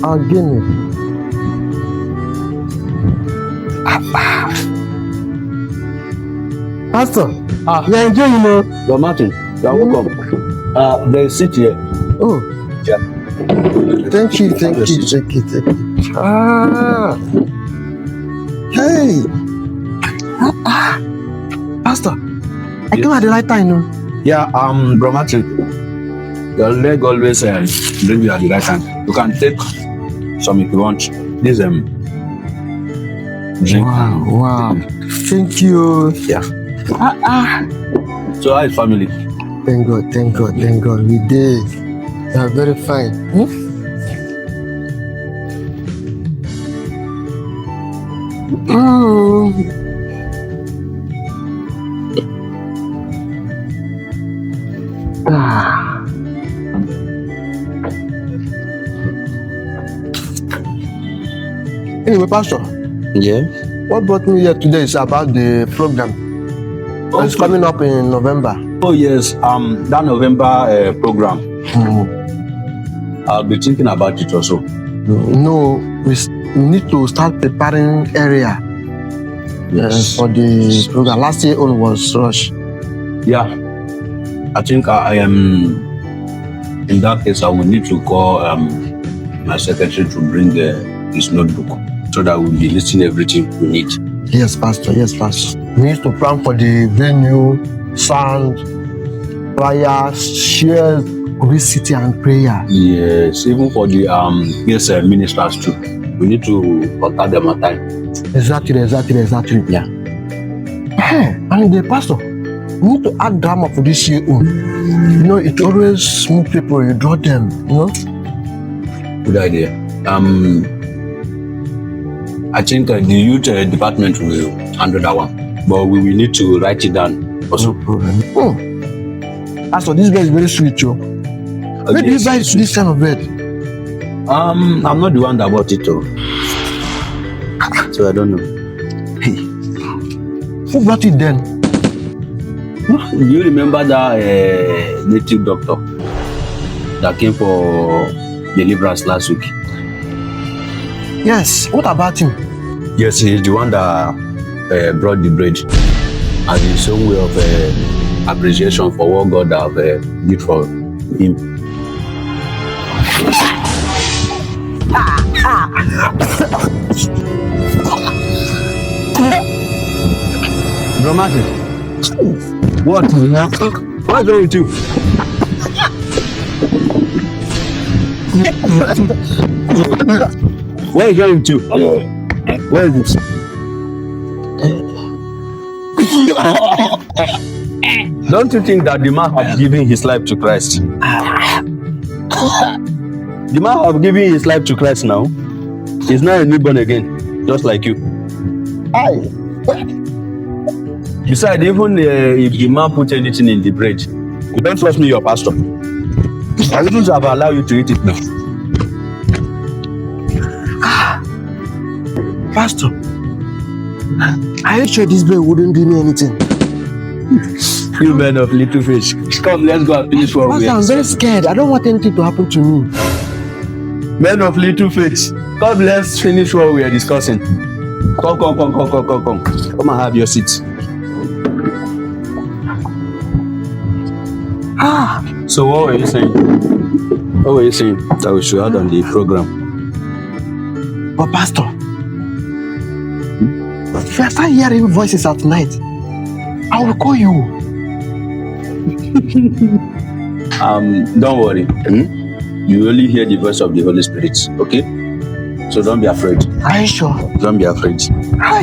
Again. Pastor, you are enjoying, you know. But Martin, you are welcome. There is seat here. Oh. Yeah. Thank you. Ah. Hey. Pastor, I came at the right time, no? Yeah, Bro Martin, your leg always bring you at the right time. You can take some if you want. This drink. Wow. Thank you. Yeah. So how is family? Thank God. We did. They are very fine. Anyway, Pastor. Yeah. What brought me here today is about the program. It's coming up in November. Oh yes, that November program. I'll be thinking about it also. No, we need to start preparing area. Yes. For the program. Last year on was rush. Yeah. I think I am. In that case, I will need to call my secretary to bring his notebook so that we'll be listing everything we need. Yes, Pastor. We need to plan for the venue, sound, flyers, shares, publicity, and prayer. Yes, even for the ministers too. We need to contact them on time. Exactly. Yeah. Hey, and the pastor, we need to add drama for this year. You know, it always move people, you draw them, you know? Good idea. I think the youth department will handle that one, but we will need to write it down also. No problem. Pastor, this bed is very sweet, yo. Where do you buy this kind of bed? I'm not the one that bought it, though. So I don't know. Hey, who brought it then? Do you remember that native doctor that came for Deliverance last week? Yes, what about him? Yes, he's the one that brought the bread as his own way of appreciation for what God have did for him. Bro Martin, what? What's wrong with you? Where are you going to? Where is this? Don't you think that the man has given his life to Christ? The man has given his life to Christ now. He's not a newborn again, just like you. Besides, even if the man put anything in the bread, you don't trust me, your pastor. I wouldn't have allowed you to eat it now. Pastor, are you sure this bread wouldn't do me anything? You men of little fish. Come, let's go and finish what we are. I'm very scared. I don't want anything to happen to me. Men of little fish. Come, let's finish what we are discussing. Come. Come and have your seat. So what were you saying? What were you saying that we should add on the program? But Pastor, if I start hearing voices at night, I will call you. Don't worry. You only hear the voice of the Holy Spirit, okay? So don't be afraid. Are you sure? Don't be afraid. Hi.